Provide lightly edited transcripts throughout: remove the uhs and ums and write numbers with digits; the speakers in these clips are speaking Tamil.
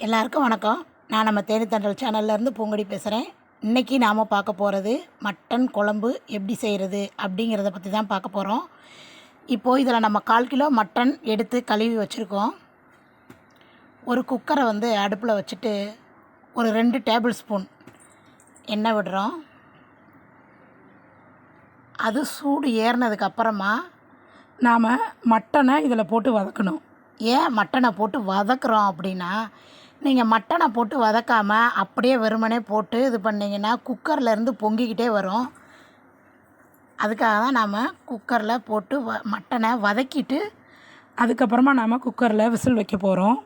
எல்லாருக்கும் வணக்கம். நான் நம்ம தேனி தண்டல் சேனல்லேருந்து பூங்கொடி பேசுகிறேன். இன்றைக்கி நாம் பார்க்க போகிறது மட்டன் குழம்பு எப்படி செய்கிறது அப்படிங்கிறத பற்றி தான் பார்க்க போகிறோம். இப்போது இதில் நம்ம 1/4 கிலோ மட்டன் எடுத்து கழுவி வச்சுருக்கோம். ஒரு குக்கரை அடுப்பில் வச்சுட்டு ஒரு 2 டேபிள் ஸ்பூன் எண்ணெய் விடுறோம். அது சூடு ஏறினதுக்கப்புறமா நாம் மட்டனை இதில் போட்டு வதக்கணும். ஏன் மட்டனை போட்டு வதக்குறோம் அப்படின்னா, நீங்கள் மட்டனை போட்டு வதக்காமல் அப்படியே வெறுமனே போட்டு இது பண்ணிங்கன்னா குக்கர்லேருந்து பொங்கிக்கிட்டே வரும். அதுக்காக தான் நாம் குக்கரில் போட்டு மட்டனை வதக்கிட்டு அதுக்கப்புறமா நாம் குக்கரில் விசில் வைக்க போகிறோம்.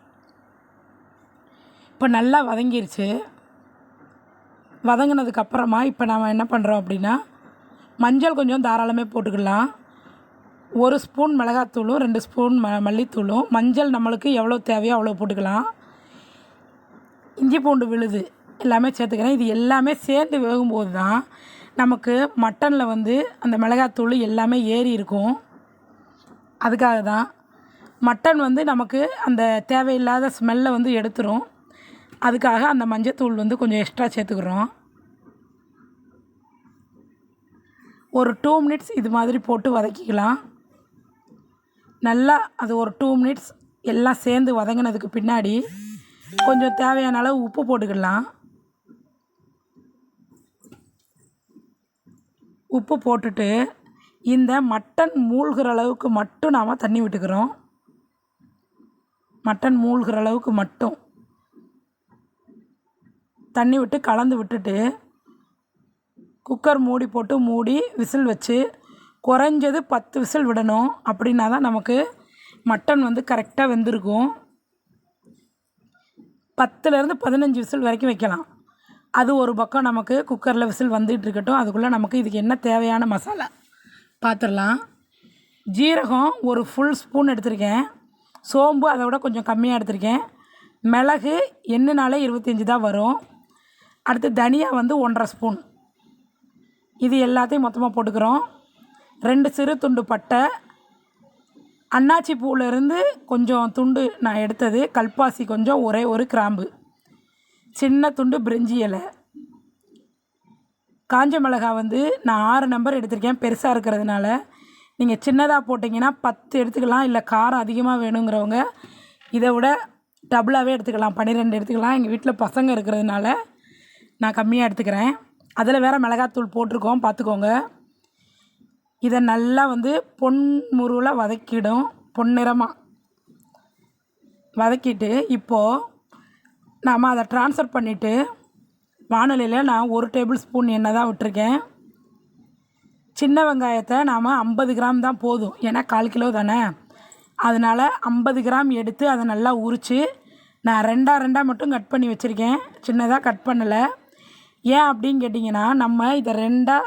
இப்போ நல்லா வதங்கிருச்சு. வதங்கினதுக்கப்புறமா இப்போ நாம் என்ன பண்ணுறோம் அப்படின்னா, மஞ்சள் கொஞ்சம் தாராளமே போட்டுக்கலாம். 1 ஸ்பூன் மிளகாத்தூளும் 2 ஸ்பூன் மல்லித்தூளும், மஞ்சள் நம்மளுக்கு எவ்வளோ தேவையோ அவ்வளோ போட்டுக்கலாம். இஞ்சி பூண்டு விழுது எல்லாமே சேர்த்துக்கிறேன். இது எல்லாமே சேர்ந்து வேகும்போது தான் நமக்கு மட்டனில் அந்த மிளகாத்தூள் எல்லாமே ஏறி இருக்கும். அதுக்காக தான் மட்டன் நமக்கு அந்த தேவையில்லாத ஸ்மெல்லை எடுத்துரும். அதுக்காக அந்த மஞ்சத்தூள் கொஞ்சம் எக்ஸ்ட்ரா சேர்த்துக்கிறோம். ஒரு 2 மினிட்ஸ் இது மாதிரி போட்டு வதக்கிக்கலாம். நல்லா அது ஒரு 2 மினிட்ஸ் எல்லாம் சேர்ந்து வதங்கினதுக்கு பின்னாடி கொஞ்சம் தேவையான அளவு உப்பு போட்டுக்கலாம். உப்பு போட்டுட்டு இந்த மட்டன் மூழ்கிற அளவுக்கு மட்டும் நாம் தண்ணி விட்டுக்கிறோம். மட்டன் மூழ்கிற அளவுக்கு மட்டும் தண்ணி விட்டு கலந்து விட்டுட்டு குக்கர் மூடி போட்டு மூடி விசில் வச்சு குறைஞ்சது 10 விசில் விடணும். அப்படின்னா தான் நமக்கு மட்டன் கரெக்டாக வெந்திருக்கும். 10லேருந்து 15 விசில் வரைக்கும் வைக்கலாம். அது ஒரு பக்கம் நமக்கு குக்கரில் விசில் வந்துட்டு இருக்கட்டும். அதுக்குள்ளே நமக்கு இதுக்கு என்ன தேவையான மசாலா பார்த்துடலாம். ஜீரகம் ஒரு ஃபுல் ஸ்பூன் எடுத்திருக்கேன். சோம்பு அதை விட கொஞ்சம் கம்மியாக எடுத்திருக்கேன். மிளகு எண்ணெய்னாலே 25 தான் வரும். அடுத்து தனியா 1.5 ஸ்பூன். இது எல்லாத்தையும் மொத்தமாக போட்டுக்கிறோம். 2 சிறு துண்டு பட்டை, அன்னாச்சி பூவிலேருந்து கொஞ்சம் துண்டு நான் எடுத்தது, கல்பாசி கொஞ்சம், ஒரே ஒரு கிராம்பு, சின்ன துண்டு பிரிஞ்சி இலை, காஞ்ச மிளகாய் நான் 6 நம்பர் எடுத்திருக்கேன். பெருசாக இருக்கிறதுனால நீங்கள் சின்னதாக போட்டிங்கன்னா 10 எடுத்துக்கலாம். இல்லை காரம் அதிகமாக வேணுங்கிறவங்க இதை விட டபுளாகவே எடுத்துக்கலாம், 12 எடுத்துக்கலாம். எங்கள் வீட்டில் பசங்க இருக்கிறதுனால நான் கம்மியாக எடுத்துக்கிறேன். அதில் வேறு மிளகாத்தூள் போட்டிருக்கோம், பார்த்துக்கோங்க. இதை நல்லா பொன்முருவில் வதக்கிடும், பொன்னிறமாக வதக்கிட்டு இப்போது நாம் அதை ட்ரான்ஸ்ஃபர் பண்ணிவிட்டு வானலியில் நான் 1 டேபிள் ஸ்பூன் எண்ணெய் தான் விட்டுருக்கேன். சின்ன வெங்காயத்தை நாம் 50 கிராம் தான் போதும், ஏன்னா 1/4 கிலோ தானே. அதனால் 50 கிராம் எடுத்து அதை நல்லா உரித்து நான் 2 மட்டும் கட் பண்ணி வச்சுருக்கேன். சின்னதாக கட் பண்ணலை. ஏன் அப்படின்னு கேட்டிங்கன்னா, நம்ம இதை 2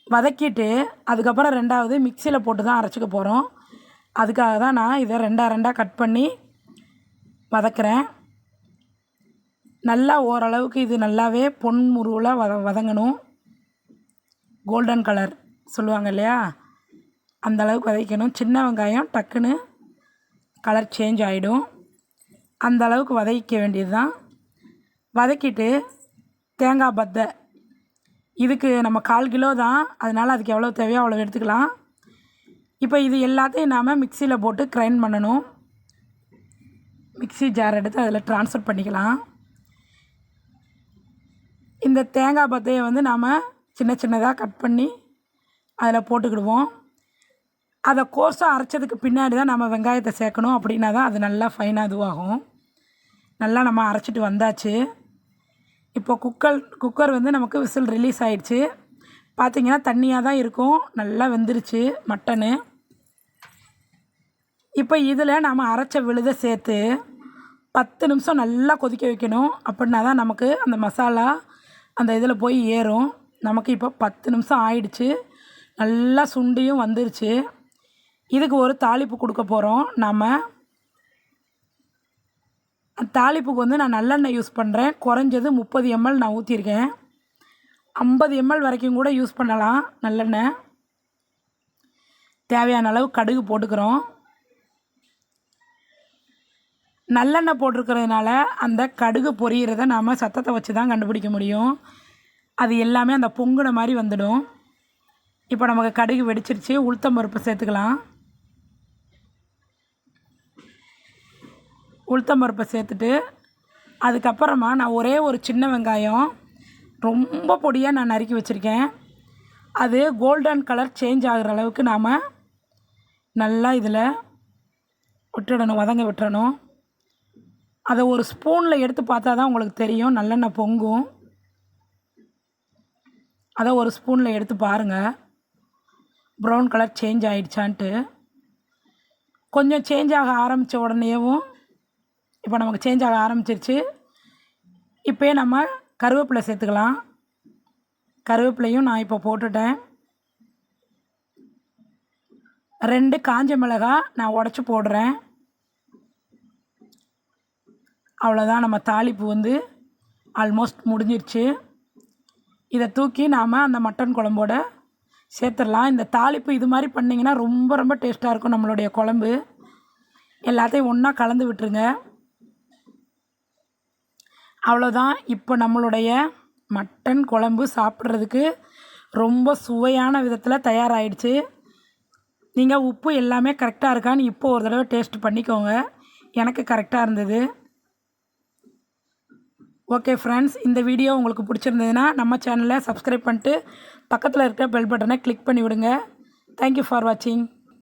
வதக்கிட்டு அதுக்கப்புறம் 2வது மிக்சியில் போட்டு தான் அரைச்சிக்க போகிறோம். அதுக்காக தான் நான் இதை 2 கட் பண்ணி வதக்கிறேன். நல்லா ஓரளவுக்கு இது நல்லாவே பொன்முருவில் வதங்கணும். கோல்டன் கலர் சொல்லுவாங்க இல்லையா, அந்த அளவுக்கு வதக்கணும். சின்ன வெங்காயம் டக்குன்னு கலர் சேஞ்ச் ஆகிடும். அந்த அளவுக்கு வதக்கிக்க வேண்டியது தான். வதக்கிட்டு தேங்காய் பத்தை, இதுக்கு நம்ம 1/4 கிலோ தான், அதனால் அதுக்கு எவ்வளோ தேவையோ அவ்வளோ எடுத்துக்கலாம். இப்போ இது எல்லாத்தையும் நாம் மிக்சியில் போட்டு கிரைண்ட் பண்ணணும். மிக்சி ஜார் எடுத்து அதில் ட்ரான்ஸ்ஃபர் பண்ணிக்கலாம். இந்த தேங்காய் பத்தையை நாம் சின்ன சின்னதாக கட் பண்ணி அதில் போட்டுக்கிடுவோம். அதை கோர்ஸாக அரைச்சதுக்கு பின்னாடி தான் நம்ம வெங்காயத்தை சேர்க்கணும். அப்படின்னா தான் அது நல்லா ஃபைனாக இதுவாகும். நல்லா நம்ம அரைச்சிட்டு வந்தாச்சு. இப்போ குக்கர் நமக்கு விசில் ரிலீஸ் ஆகிடுச்சு. பார்த்திங்கன்னா தண்ணியாக தான் இருக்கும், நல்லா வெந்துருச்சு மட்டனு. இப்போ இதில் நம்ம அரைச்ச விழுதை சேர்த்து 10 நிமிஷம் நல்லா கொதிக்க வைக்கணும். அப்படின்னா தான் நமக்கு அந்த மசாலா அந்த இதில் போய் ஏறும். நமக்கு இப்போ 10 நிமிஷம் ஆயிடுச்சு, நல்லா சுண்டியும் வந்துருச்சு. இதுக்கு ஒரு தாளிப்பு கொடுக்க போகிறோம். நாம் தாளிப்புக்கு நான் நல்லெண்ணெய் யூஸ் பண்ணுறேன். குறைஞ்சது 30 ml நான் ஊற்றிருக்கேன். 50 ml வரைக்கும் கூட யூஸ் பண்ணலாம் நல்லெண்ணெய். தேவையான அளவு கடுகு போட்டுக்கிறோம். நல்லெண்ணெய் போட்டிருக்கிறதுனால அந்த கடுகு பொரியிறத நாம் சத்தத்தை வச்சு தான் கண்டுபிடிக்க முடியும். அது எல்லாமே அந்த பொங்குன மாதிரி வந்துடும். இப்போ நமக்கு கடுகு வெடிச்சிருச்சு. உளுத்தம் பருப்பு சேர்த்துக்கலாம். உளுத்தம் பருப்பை சேர்த்துட்டு அதுக்கப்புறமா நான் ஒரே ஒரு சின்ன வெங்காயம் ரொம்ப பொடியாக நான் நறுக்கி வச்சுருக்கேன். அது கோல்டன் கலர் சேஞ்ச் ஆகிற அளவுக்கு நாம் நல்லா இதில் விட்டுடணும், வதங்க விட்டுறணும். அதை ஒரு ஸ்பூனில் எடுத்து பார்த்தா தான் உங்களுக்கு தெரியும் நல்லெண்ணெய் பொங்கும். அதை ஒரு ஸ்பூனில் எடுத்து பாருங்கள் ப்ரௌன் கலர் சேஞ்ச் ஆகிடுச்சான்ட்டு. கொஞ்சம் சேஞ்ச் ஆக ஆரம்பித்த உடனேவும் இப்போ நமக்கு சேஞ்ச் ஆக ஆரம்பிச்சிருச்சு. இப்போயே நம்ம கருவேப்பிலை சேர்த்துக்கலாம். கருவேப்பிலையும் நான் இப்போ போட்டுட்டேன். 2 காஞ்ச மிளகாய் நான் உடச்சி போடுறேன். அவ்வளோதான், நம்ம தாளிப்பு வந்து ஆல்மோஸ்ட் முடிஞ்சிருச்சு. இதை தூக்கி நாம் அந்த மட்டன் குழம்போட சேர்த்துடலாம். இந்த தாளிப்பு இது மாதிரி பண்ணிங்கன்னா ரொம்ப ரொம்ப டேஸ்ட்டாக இருக்கும் நம்மளுடைய குழம்பு. எல்லாத்தையும் ஒன்றா கலந்து விட்டுருங்க. அவ்வளோதான், இப்போ நம்மளுடைய மட்டன் குழம்பு சாப்பிட்றதுக்கு ரொம்ப சுவையான விதத்தில் தயாராகிடுச்சு. நீங்கள் உப்பு எல்லாமே கரெக்டாக இருக்கான்னு இப்போ ஒரு தடவை டேஸ்ட் பண்ணிக்கோங்க. எனக்கு கரெக்டாக இருந்தது. ஓகே ஃப்ரெண்ட்ஸ், இந்த வீடியோ உங்களுக்கு பிடிச்சிருந்ததுன்னா நம்ம சேனலை சப்ஸ்கிரைப் பண்ணிட்டு பக்கத்தில் இருக்க பெல் பட்டனை கிளிக் பண்ணி விடுங்க. தேங்க்யூ ஃபார் வாட்சிங்.